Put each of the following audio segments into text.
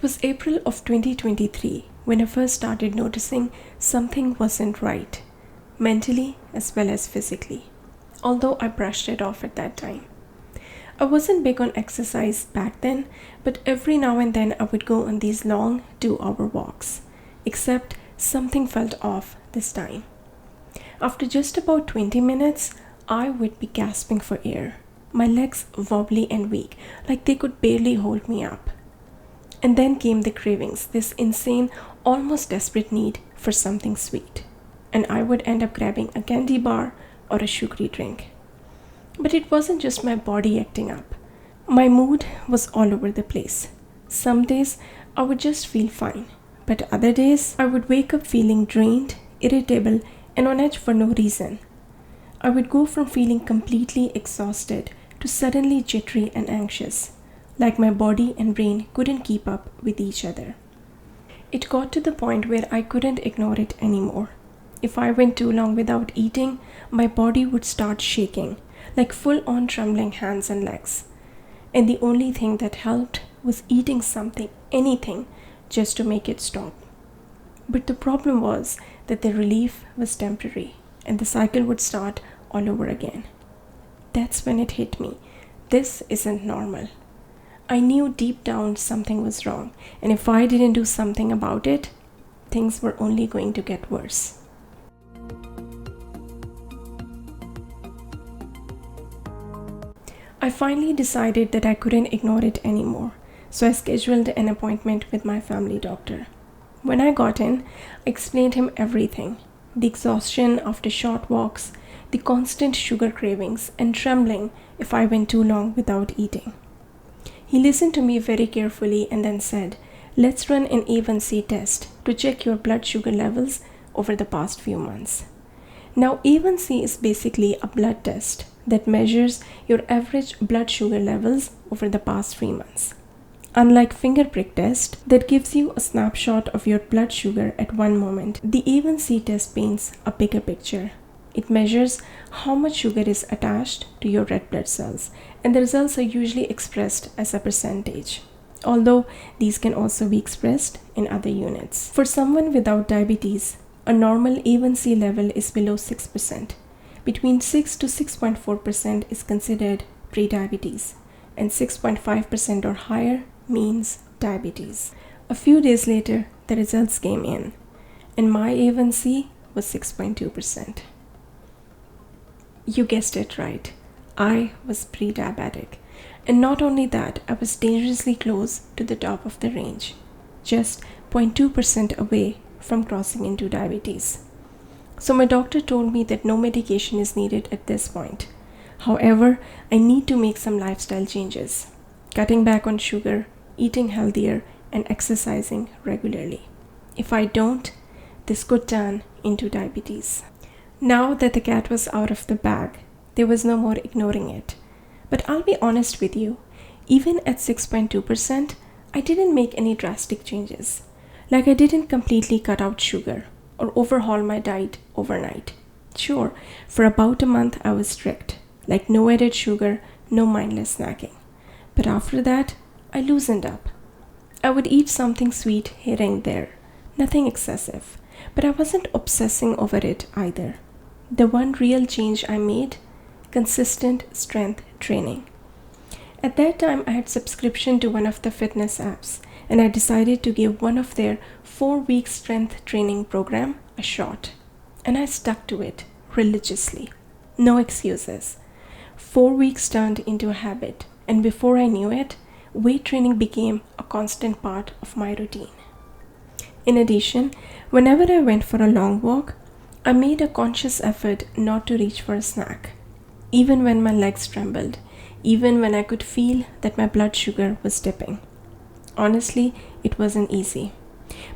It was April of 2023 when I first started noticing something wasn't right, mentally as well as physically, although I brushed it off at that time. I wasn't big on exercise back then, but every now and then I would go on these long 2-hour walks, except something felt off this time. After just about 20 minutes, I would be gasping for air, my legs wobbly and weak, like they could barely hold me up. And then came the cravings, this insane, almost desperate need for something sweet. And I would end up grabbing a candy bar or a sugary drink. But it wasn't just my body acting up. My mood was all over the place. Some days I would just feel fine, but other days I would wake up feeling drained, irritable, and on edge for no reason. I would go from feeling completely exhausted to suddenly jittery and anxious, like my body and brain couldn't keep up with each other. It got to the point where I couldn't ignore it anymore. If I went too long without eating, my body would start shaking, like full-on trembling hands and legs. And the only thing that helped was eating something, anything, just to make it stop. But the problem was that the relief was temporary, and the cycle would start all over again. That's when it hit me. This isn't normal. I knew deep down something was wrong, and if I didn't do something about it, things were only going to get worse. I finally decided that I couldn't ignore it anymore, so I scheduled an appointment with my family doctor. When I got in, I explained him everything: the exhaustion after short walks, the constant sugar cravings, and trembling if I went too long without eating. He listened to me very carefully and then said, "Let's run an A1C test to check your blood sugar levels over the past few months." Now, A1C is basically a blood test that measures your average blood sugar levels over the past 3 months. Unlike finger prick test that gives you a snapshot of your blood sugar at one moment, the A1C test paints a bigger picture. It measures how much sugar is attached to your red blood cells, and the results are usually expressed as a percentage, although these can also be expressed in other units. For someone without diabetes, a normal A1C level is below 6%. Between 6 to 6.4% is considered prediabetes, and 6.5% or higher means diabetes. A few days later, the results came in, and my A1C was 6.2%. You guessed it right. I was pre-diabetic. And not only that, I was dangerously close to the top of the range, just 0.2% away from crossing into diabetes. So my doctor told me that no medication is needed at this point. However, I need to make some lifestyle changes, cutting back on sugar, eating healthier, and exercising regularly. If I don't, this could turn into diabetes. Now that the cat was out of the bag, there was no more ignoring it. But I'll be honest with you, even at 6.2%, I didn't make any drastic changes. Like I didn't completely cut out sugar or overhaul my diet overnight. Sure, for about a month I was strict, like no added sugar, no mindless snacking. But after that, I loosened up. I would eat something sweet here and there, nothing excessive, but I wasn't obsessing over it either. The one real change I made: consistent strength training. At that time, I had subscription to one of the fitness apps, and I decided to give one of their 4-week strength training program a shot. And I stuck to it religiously. No excuses. 4 weeks turned into a habit, and before I knew it, weight training became a constant part of my routine. In addition, whenever I went for a long walk, I made a conscious effort not to reach for a snack, even when my legs trembled, even when I could feel that my blood sugar was dipping. Honestly, it wasn't easy,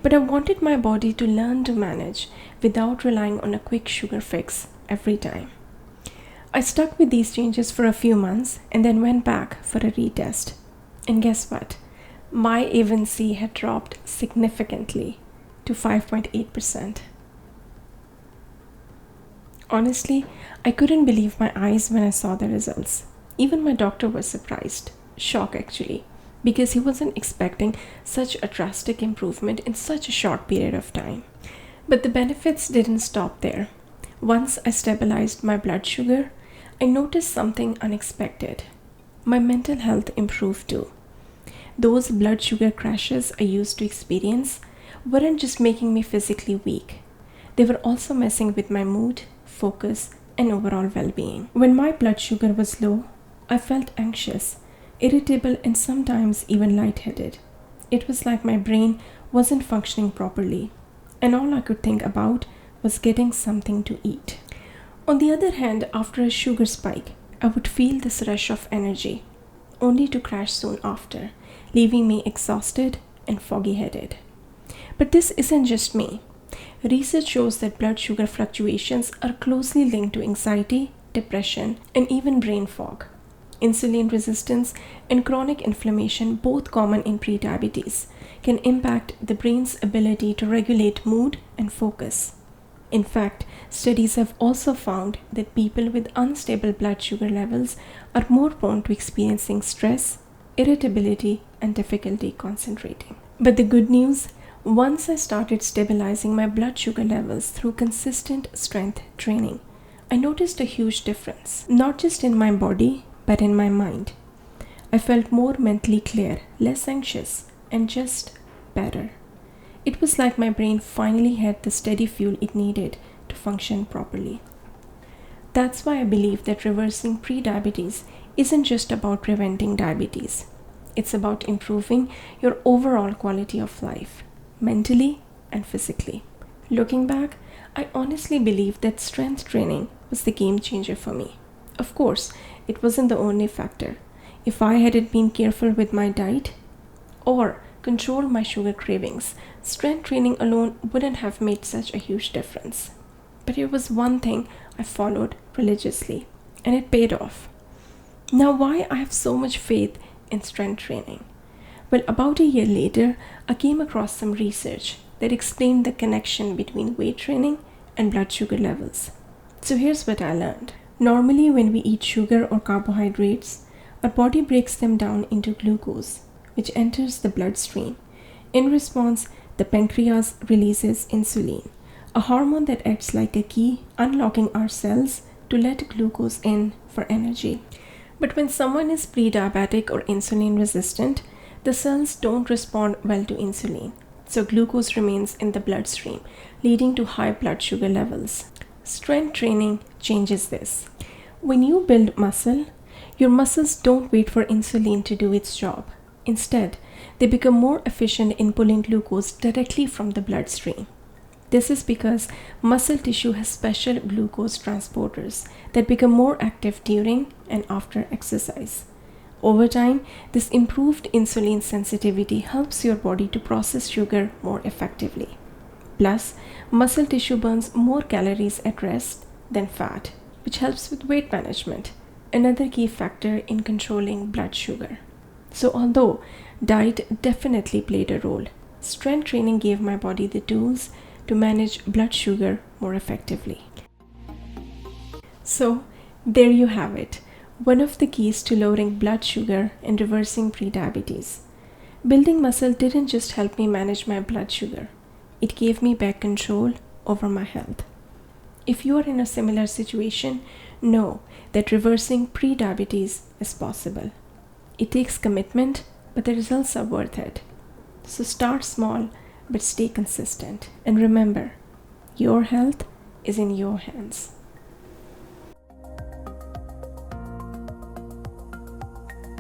but I wanted my body to learn to manage without relying on a quick sugar fix every time. I stuck with these changes for a few months and then went back for a retest. And guess what? My A1C had dropped significantly to 5.8%. Honestly, I couldn't believe my eyes when I saw the results. Even my doctor was surprised. Shocked actually. because he wasn't expecting such a drastic improvement in such a short period of time. But the benefits didn't stop there. Once I stabilized my blood sugar, I noticed something unexpected. My mental health improved too. Those blood sugar crashes I used to experience weren't just making me physically weak, they were also messing with my mood, focus, and overall well being. When my blood sugar was low, I felt anxious, irritable, and sometimes even lightheaded. It was like my brain wasn't functioning properly, and all I could think about was getting something to eat. On the other hand, after a sugar spike, I would feel this rush of energy, only to crash soon after, leaving me exhausted and foggy headed. But this isn't just me. Research shows that blood sugar fluctuations are closely linked to anxiety, depression, and even brain fog. Insulin resistance and chronic inflammation, both common in prediabetes, can impact the brain's ability to regulate mood and focus. In fact, studies have also found that people with unstable blood sugar levels are more prone to experiencing stress, irritability, and difficulty concentrating. But the good news, once I started stabilizing my blood sugar levels through consistent strength training, I noticed a huge difference, not just in my body, but in my mind. I felt more mentally clear, less anxious, and just better. It was like my brain finally had the steady fuel it needed to function properly. That's why I believe that reversing prediabetes isn't just about preventing diabetes. It's about improving your overall quality of life, mentally and physically. Looking back, I honestly believe that strength training was the game changer for me. Of course, it wasn't the only factor. If I hadn't been careful with my diet or controlled my sugar cravings, strength training alone wouldn't have made such a huge difference. But it was one thing I followed religiously, and it paid off. Now, why I have so much faith in strength training? Well, about a year later, I came across some research that explained the connection between weight training and blood sugar levels. So here's what I learned. Normally, when we eat sugar or carbohydrates, our body breaks them down into glucose, which enters the bloodstream. In response, the pancreas releases insulin, a hormone that acts like a key, unlocking our cells to let glucose in for energy. But when someone is pre-diabetic or insulin resistant, the cells don't respond well to insulin, so glucose remains in the bloodstream, leading to high blood sugar levels. Strength training changes this. When you build muscle, your muscles don't wait for insulin to do its job. Instead, they become more efficient in pulling glucose directly from the bloodstream. This is because muscle tissue has special glucose transporters that become more active during and after exercise. Over time, this improved insulin sensitivity helps your body to process sugar more effectively. Plus, muscle tissue burns more calories at rest than fat, which helps with weight management, another key factor in controlling blood sugar. So although diet definitely played a role, strength training gave my body the tools to manage blood sugar more effectively. So there you have it, one of the keys to lowering blood sugar and reversing prediabetes. Building muscle didn't just help me manage my blood sugar, it gave me back control over my health. If you are in a similar situation, know that reversing prediabetes is possible. It takes commitment, but the results are worth it. So start small, but stay consistent. And remember, your health is in your hands.